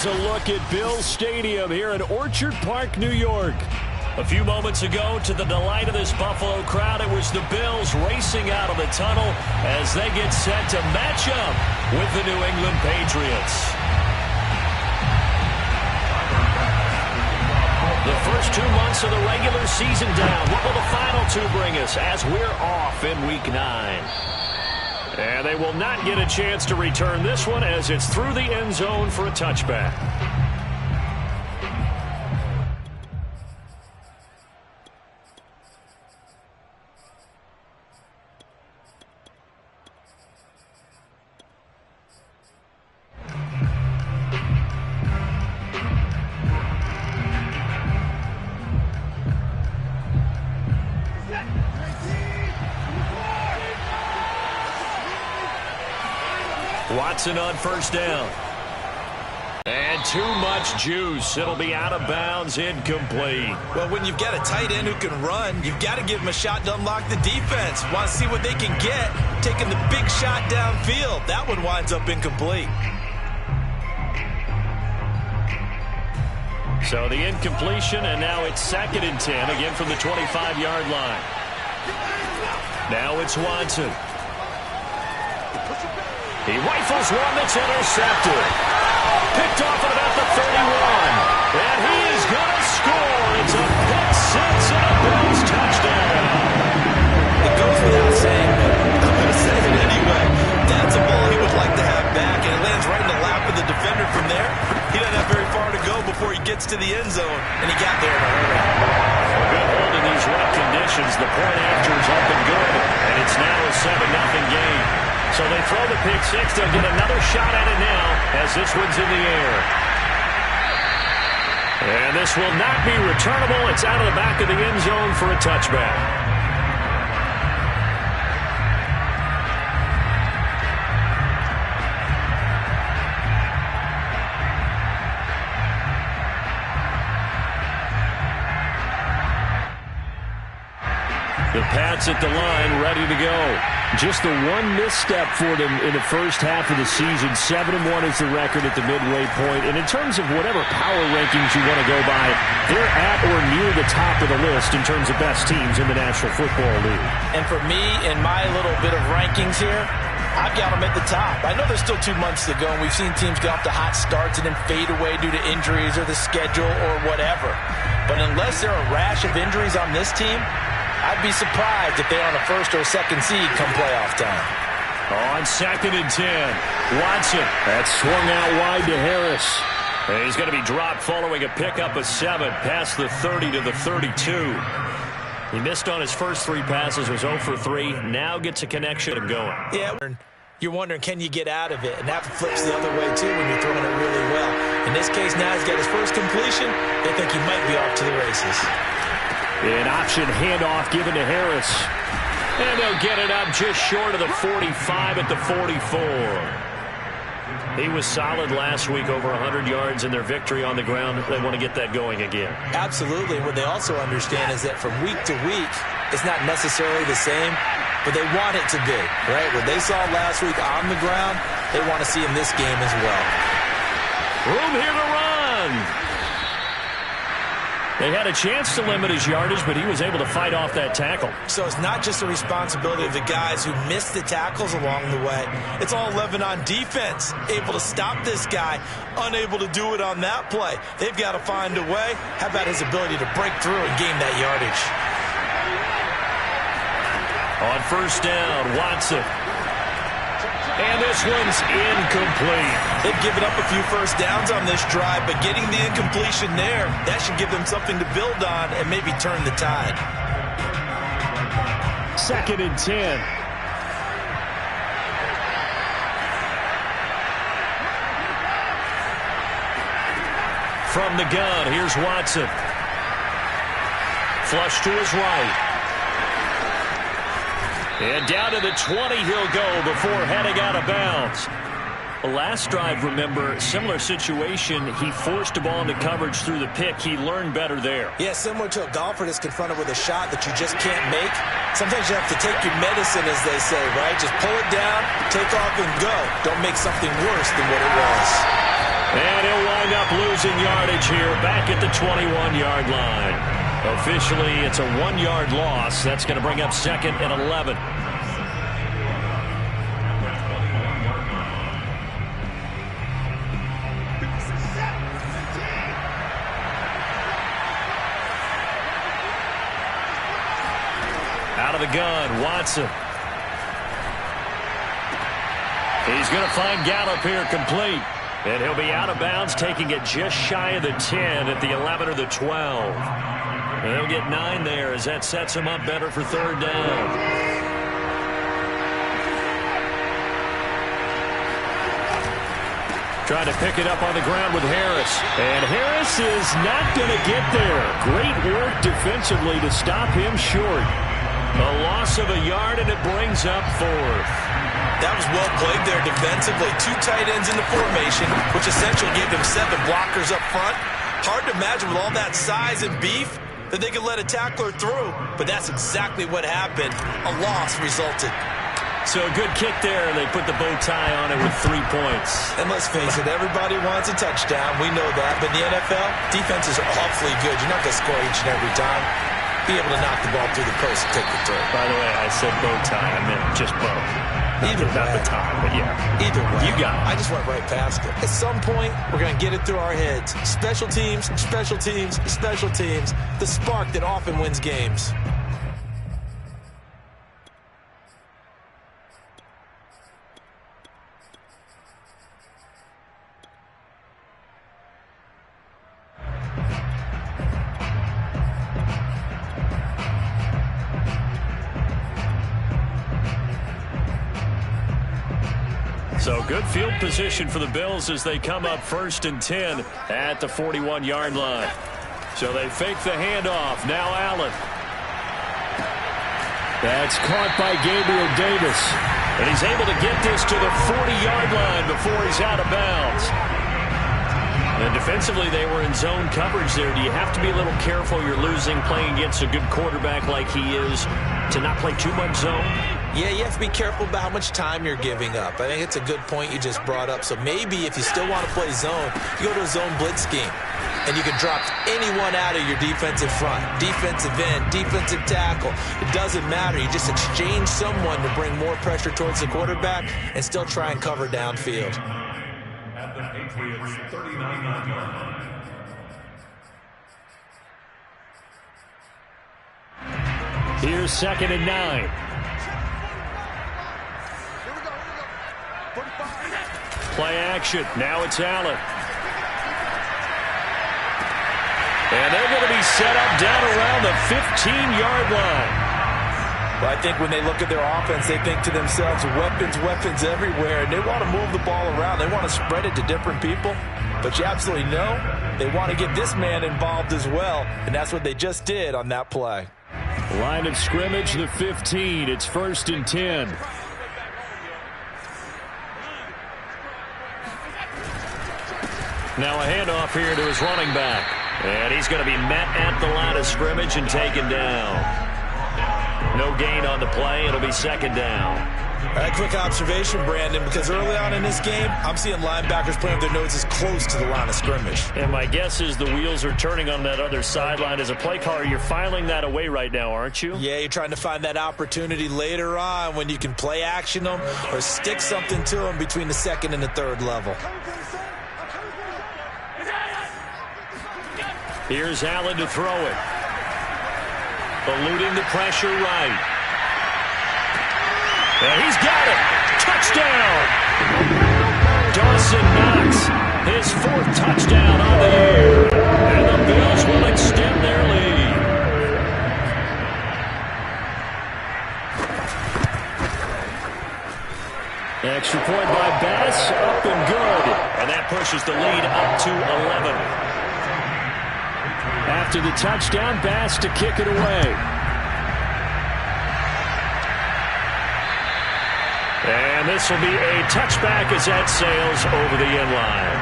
is a look at Bills Stadium here in Orchard Park, New York. A few moments ago, to the delight of this Buffalo crowd, it was the Bills racing out of the tunnel as they get set to match up with the New England Patriots. The first 2 months of the regular season down. What will the final two bring us as we're off in Week 9? And they will not get a chance to return this one as it's through the end zone for a touchback. Watson on first down. And too much juice. It'll be out of bounds, incomplete. Well, when you've got a tight end who can run, you've got to give him a shot to unlock the defense. Want to see what they can get, taking the big shot downfield. That one winds up incomplete. So the incompletion, and now it's 2nd and 10, again from the 25-yard line. Now it's Watson. He rifles one that's intercepted. Picked off at about the 31. And he is going to score. It's a pick six and a Bills touchdown. It goes without saying, but I'm going to say it anyway. That's a ball he would like to have back, and it lands right in the lap of the defender from there. He doesn't have very far to go before he gets to the end zone, and he got there in a hurry. A good hold in these wet conditions. The point after is up and good, and it's now a 7-0 game. So they throw the pick six. They'll get another shot at it now as this one's in the air. And this will not be returnable. It's out of the back of the end zone for a touchback. The Pats at the line, ready to go. Just the one misstep for them in the first half of the season. 7-1 is the record at the midway point. And in terms of whatever power rankings you want to go by, they're at or near the top of the list in terms of best teams in the National Football League. And for me, in my little bit of rankings here, I've got them at the top. I know there's still 2 months to go, and we've seen teams get off to hot starts and then fade away due to injuries or the schedule or whatever. But unless there are a rash of injuries on this team, I'd be surprised if they're on a first or second seed come playoff time. On 2nd and 10, Watson. That's swung out wide to Harris. And he's going to be dropped following a pickup of 7 past the 30 to the 32. He missed on his first 3 passes, was 0 for 3. Now gets a connection and going. Yeah, you're wondering, can you get out of it? And that flips the other way, too, when you're throwing it really well. In this case, now he's got his first completion. They think he might be off to the races. An option handoff given to Harris. And they'll get it up just short of the 45 at the 44. He was solid last week, over 100 yards in their victory on the ground. They want to get that going again. Absolutely. What they also understand is that from week to week, it's not necessarily the same, but they want it to be, right? What they saw last week on the ground, they want to see in this game as well. Room here to run. They had a chance to limit his yardage, but he was able to fight off that tackle. So it's not just the responsibility of the guys who missed the tackles along the way. It's all 11 on defense. Able to stop this guy, unable to do it on that play. They've got to find a way. How about his ability to break through and gain that yardage? On first down, Watson. And this one's incomplete. They've given up a few first downs on this drive, but getting the incompletion there, that should give them something to build on and maybe turn the tide. 2nd and 10. From the gun, here's Watson. Flush to his right. And down to the 20 he'll go before heading out of bounds. Last drive, remember, similar situation. He forced a ball into coverage through the pick. He learned better there. Yeah, similar to a golfer that's confronted with a shot that you just can't make. Sometimes you have to take your medicine, as they say, right? Just pull it down, take off, and go. Don't make something worse than what it was. And he'll wind up losing yardage here back at the 21-yard line. Officially, it's a 1-yard loss. That's going to bring up second and 11. Out of the gun, Watson. He's going to find Gallup here complete. And he'll be out of bounds, taking it just shy of the 10 at the 11 or the 12. And he'll get 9 there as that sets him up better for third down. Trying to pick it up on the ground with Harris. And Harris is not going to get there. Great work defensively to stop him short. A loss of a yard, and it brings up fourth. That was well played there defensively. 2 tight ends in the formation, which essentially gave them 7 blockers up front. Hard to imagine with all that size and beef that they could let a tackler through. But that's exactly what happened. A loss resulted. So a good kick there, and they put the bow tie on it with 3 points. And let's face it, everybody wants a touchdown. We know that. But in the NFL, defenses are awfully good. You're not going to score each and every time. Be able to knock the ball through the post and take the throw. By the way, I said bow tie. I meant just bow. Either way. Not the tie, but yeah. Either way. You got it. I just went right past it. At some point, we're going to get it through our heads. Special teams, special teams, special teams. The spark that often wins games. So good field position for the Bills as they come up 1st and 10 at the 41-yard line. So they fake the handoff. Now Allen. That's caught by Gabriel Davis. And he's able to get this to the 40-yard line before he's out of bounds. And defensively, they were in zone coverage there. Do you have to be a little careful? You're losing playing against a good quarterback like he is to not play too much zone? Yeah, you have to be careful about how much time you're giving up. I think it's a good point you just brought up. So maybe if you still want to play zone, you go to a zone blitz scheme. And you can drop anyone out of your defensive front. Defensive end, defensive tackle. It doesn't matter. You just exchange someone to bring more pressure towards the quarterback and still try and cover downfield. At the Patriots' 39-yard line. Here's 2nd and 9. Play action. Now it's Allen. And they're going to be set up down around the 15-yard line. Well, I think when they look at their offense, they think to themselves, weapons, weapons everywhere. And they want to move the ball around. They want to spread it to different people. But you absolutely know they want to get this man involved as well. And that's what they just did on that play. Line of scrimmage, the 15. It's 1st and 10. Now a handoff here to his running back. And he's going to be met at the line of scrimmage and taken down. No gain on the play. It'll be 2nd down. A quick observation, Brandon, because early on in this game, I'm seeing linebackers playing with their noses close to the line of scrimmage. And my guess is the wheels are turning on that other sideline. As a play caller, you're filing that away right now, aren't you? Yeah, you're trying to find that opportunity later on when you can play action them or stick something to them between the 2nd and the 3rd level. Here's Allen to throw it. Eluding the pressure right. And he's got it. Touchdown. Dawson Knox, his 4th touchdown on the year. And the Bills will extend their lead. Extra point by Bass, up and good. And that pushes the lead up to 11. After the touchdown, Bass to kick it away. And this will be a touchback as that sails over the end line.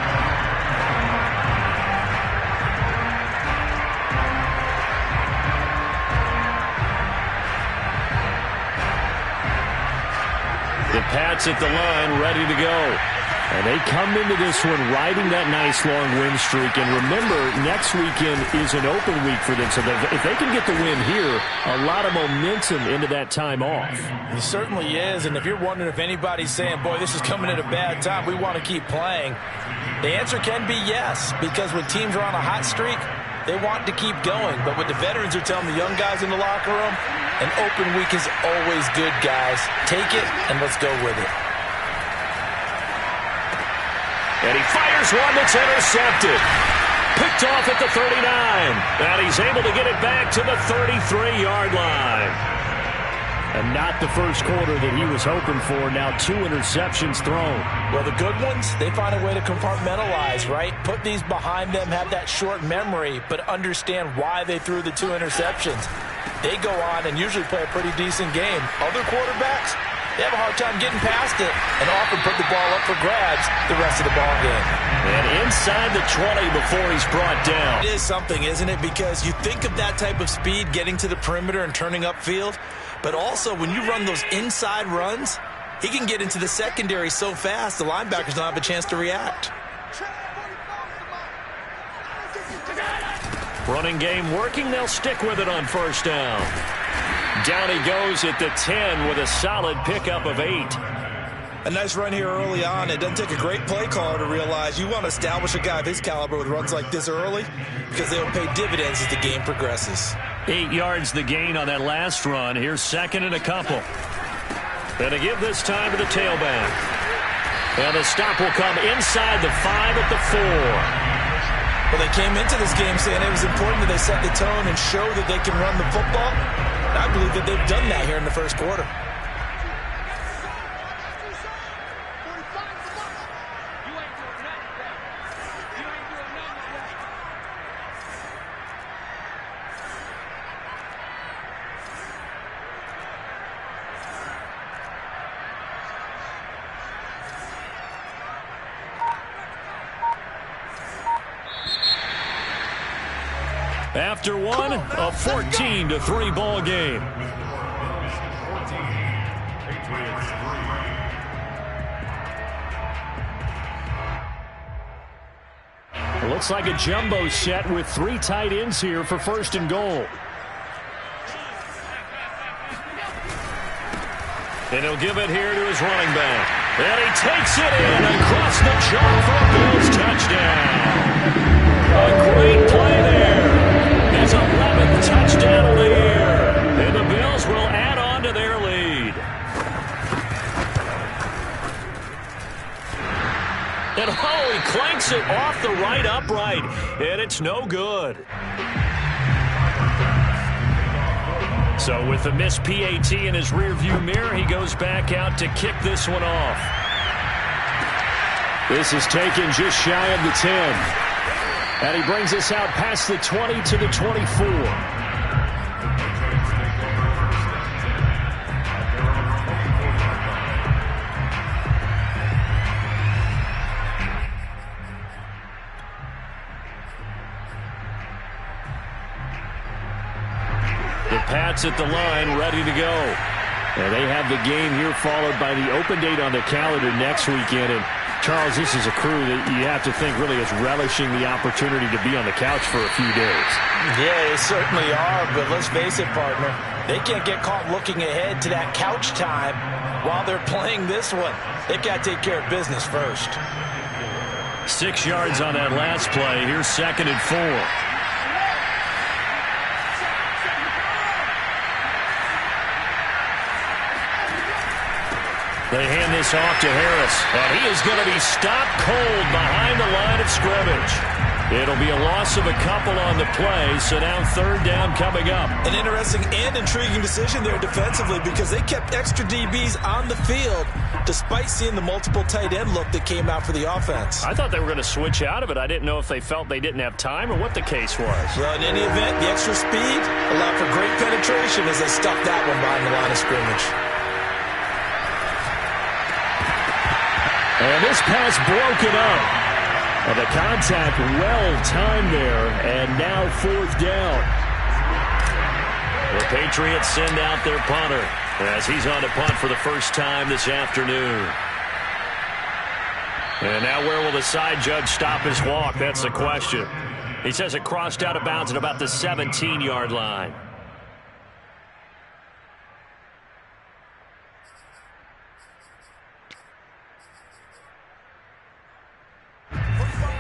The Pats at the line, ready to go. And they come into this one riding that nice long win streak. And remember, next weekend is an open week for them. So if they can get the win here, a lot of momentum into that time off. It certainly is. And if you're wondering if anybody's saying, boy, this is coming at a bad time, we want to keep playing, the answer can be yes. Because when teams are on a hot streak, they want to keep going. But what the veterans are telling the young guys in the locker room, an open week is always good, guys. Take it and let's go with it. And he fires one that's intercepted. Picked off at the 39. And he's able to get it back to the 33-yard line. And not the first quarter that he was hoping for. Now 2 interceptions thrown. Well, the good ones, they find a way to compartmentalize, right? Put these behind them, have that short memory, but understand why they threw the 2 interceptions. They go on and usually play a pretty decent game. Other quarterbacks, they have a hard time getting past it and often put the ball up for grabs the rest of the ball game. And inside the 20 before he's brought down. It is something, isn't it? Because you think of that type of speed getting to the perimeter and turning upfield, but also when you run those inside runs, he can get into the secondary so fast the linebackers don't have a chance to react. Running game working. They'll stick with it on first down. Down he goes at the 10 with a solid pickup of 8. A nice run here early on. It doesn't take a great play caller to realize you want to establish a guy of his caliber with runs like this early because they'll pay dividends as the game progresses. 8 yards the gain on that last run. Here's second and a couple. And to give this time to the tailback. And the stop will come inside the 5 at the 4. Well, they came into this game saying it was important that they set the tone and show that they can run the football. And I believe that they've done that here in the first quarter. After one, a 14-3 ball game. It looks like a jumbo set with 3 tight ends here for first and goal. And he'll give it here to his running back. And he takes it in across the chalk for a Bills touchdown. A great play there. His 11th touchdown of the year. And the Bills will add on to their lead. And he clanks it off the right upright. And it's no good. So with the missed PAT in his rearview mirror, he goes back out to kick this one off. This is taken just shy of the 10. And he brings us out past the 20 to the 24. The Pats at the line, ready to go. And they have the game here followed by the open date on the calendar next weekend. And Charles, this is a crew that you have to think really is relishing the opportunity to be on the couch for a few days. Yeah, they certainly are, but let's face it, partner. They can't get caught looking ahead to that couch time while they're playing this one. They got to take care of business first. 6 yards on that last play. Here's second and 4. They hand this off to Harris, and he is going to be stopped cold behind the line of scrimmage. It'll be a loss of a couple on the play, so now third down coming up. An interesting and intriguing decision there defensively because they kept extra DBs on the field despite seeing the multiple tight end look that came out for the offense. I thought they were going to switch out of it. I didn't know if they felt they didn't have time or what the case was. Well, in any event, the extra speed allowed for great penetration as they stuffed that one behind the line of scrimmage. And this pass broken up. And the contact well-timed there. And now fourth down. The Patriots send out their punter as he's on to punt for the first time this afternoon. And now where will the side judge stop his walk? That's the question. He says it crossed out of bounds at about the 17-yard line.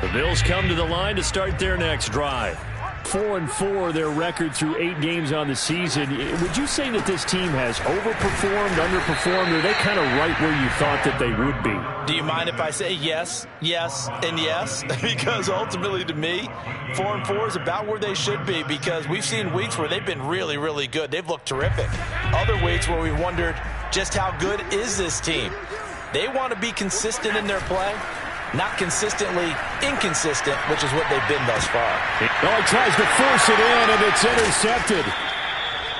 The Bills come to the line to start their next drive. 4-4, their record through 8 games on the season. Would you say that this team has overperformed, underperformed, or are they kind of right where you thought that they would be? Do you mind if I say yes, yes, and yes? Because ultimately to me, 4-4 is about where they should be, because we've seen weeks where they've been really, really good. They've looked terrific. Other weeks where we wondered just how good is this team. They want to be consistent in their play. Not consistently inconsistent, which is what they've been thus far. Oh, he tries to force it in, and it's intercepted.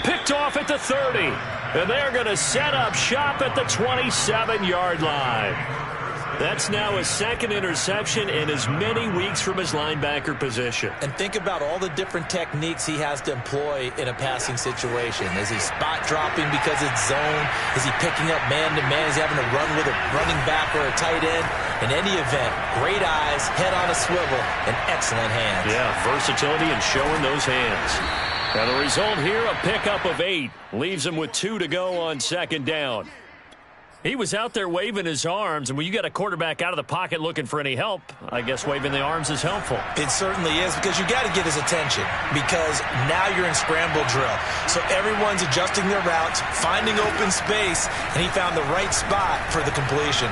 Picked off at the 30. And they're going to set up shop at the 27-yard line. That's now his second interception in as many weeks from his linebacker position. And think about all the different techniques he has to employ in a passing situation. Is he spot dropping because it's zone? Is he picking up man-to-man? Is he having to run with a running back or a tight end? In any event, great eyes, head on a swivel, and excellent hands. Yeah, versatility and showing those hands. And the result here, a pickup of 8. Leaves him with 2 to go on second down. He was out there waving his arms, and when you got a quarterback out of the pocket looking for any help, I guess waving the arms is helpful. It certainly is, because you got to get his attention, because now you're in scramble drill. So everyone's adjusting their routes, finding open space, and he found the right spot for the completion.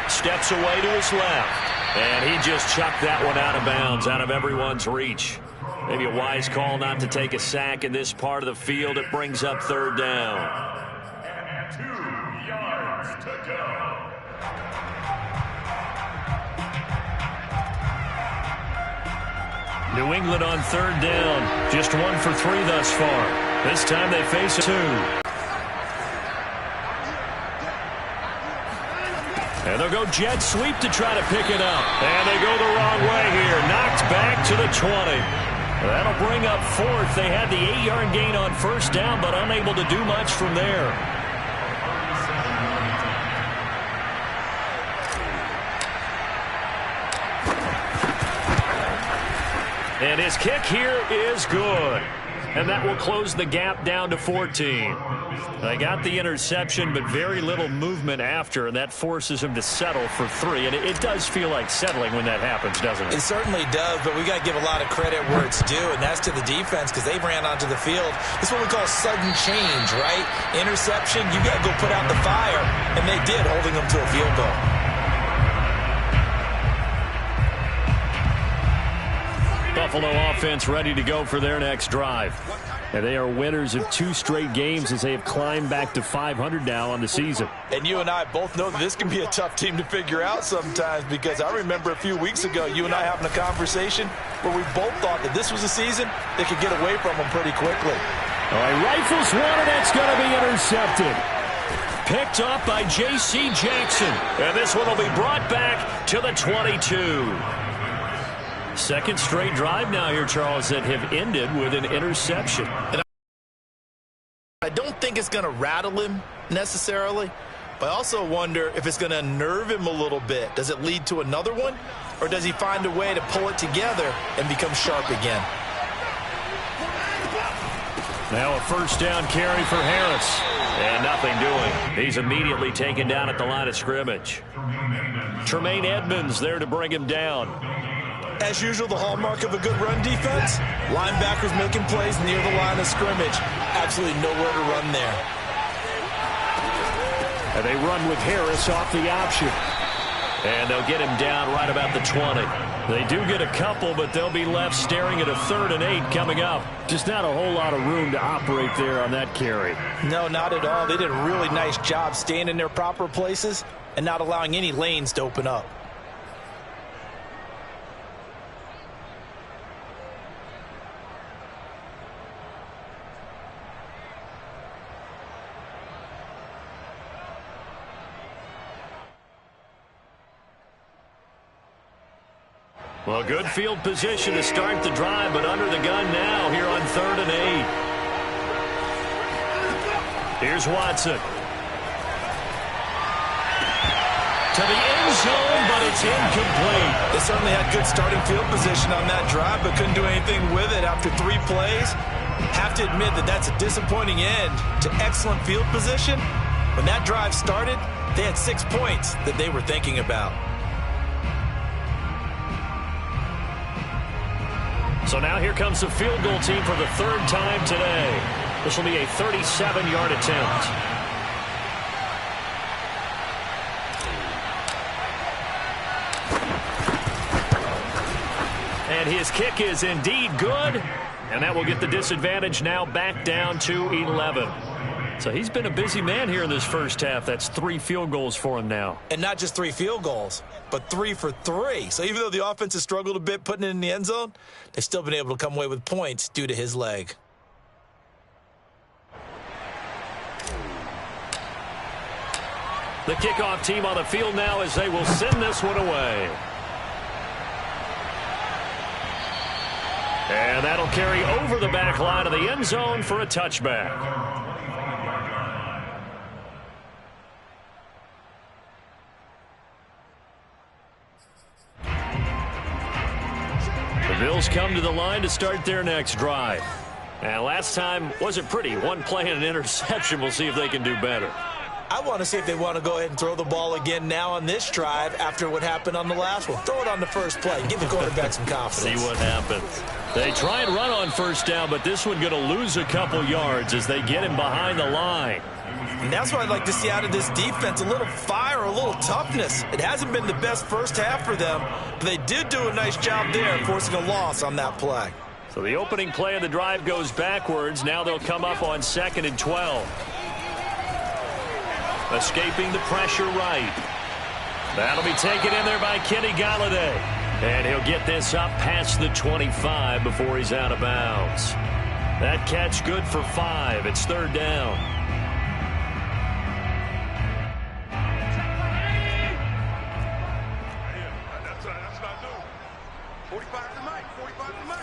Steps away to his left, and he just chucked that one out of bounds, out of everyone's reach. Maybe a wise call not to take a sack in this part of the field. It brings up third down. And 2 yards to go. New England on third down. Just 1 for 3 thus far. This time they face a 2. And they'll go jet sweep to try to pick it up. And they go the wrong way here. Knocked back to the 20. That'll bring up 4th. They had the 8-yard gain on first down, but unable to do much from there. And his kick here is good. And that will close the gap down to 14. They got the interception, but very little movement after, and that forces him to settle for 3. And it does feel like settling when that happens, doesn't it? It certainly does, but we got to give a lot of credit where it's due, and that's to the defense, because they ran onto the field. This is what we call sudden change, right? Interception, you got to go put out the fire, and they did, holding them to a field goal. Buffalo offense ready to go for their next drive. And they are winners of 2 straight games as they have climbed back to 500 now on the season. And you and I both know that this can be a tough team to figure out sometimes, because I remember a few weeks ago you and I having a conversation where we both thought that this was a season that could get away from them pretty quickly. All right, rifles one, and that's going to be intercepted. Picked up by J.C. Jackson. And this one will be brought back to the 22. Second straight drive now here, Charles, that have ended with an interception. And I don't think it's going to rattle him necessarily, but I also wonder if it's going to unnerve him a little bit. Does it lead to another one, or does he find a way to pull it together and become sharp again? Now a first down carry for Harris. And nothing doing. He's immediately taken down at the line of scrimmage. Tremaine Edmonds there to bring him down. As usual, the hallmark of a good run defense, linebackers making plays near the line of scrimmage. Absolutely nowhere to run there. And they run with Harris off the option. And they'll get him down right about the 20. They do get a couple, but they'll be left staring at a 3rd and 8 coming up. Just not a whole lot of room to operate there on that carry. No, not at all. They did a really nice job staying in their proper places and not allowing any lanes to open up. Well, good field position to start the drive, but under the gun now here on 3rd and 8. Here's Watson. To the end zone, but it's incomplete. They certainly had good starting field position on that drive, but couldn't do anything with it after 3 plays. Have to admit that that's a disappointing end to excellent field position. When that drive started, they had 6 points that they were thinking about. So now here comes the field goal team for the 3rd time today. This will be a 37-yard attempt. And his kick is indeed good. And that will get the disadvantage now back down to 11. So he's been a busy man here in this first half. That's 3 field goals for him now. And not just 3 field goals, but 3 for 3. So even though the offense has struggled a bit putting it in the end zone, they've still been able to come away with points due to his leg. The kickoff team on the field now as they will send this one away. And that'll carry over the back line of the end zone for a touchback. The Bills come to the line to start their next drive. And last time wasn't pretty. 1 play and an interception. We'll see if they can do better. I want to see if they want to go ahead and throw the ball again now on this drive after what happened on the last one. Throw it on the first play. Give the quarterback some confidence. See what happens. They try and run on first down, but this one going to lose a couple yards as they get him behind the line. And that's what I'd like to see out of this defense, a little fire, a little toughness. It hasn't been the best first half for them, but they did do a nice job there forcing a loss on that play. So the opening play of the drive goes backwards. Now they'll come up on 2nd and 12. Escaping the pressure right. That'll be taken in there by Kenny Golladay. And he'll get this up past the 25 before he's out of bounds. That catch good for 5. It's 3rd down. That's not new. 45 tonight. 45 tonight.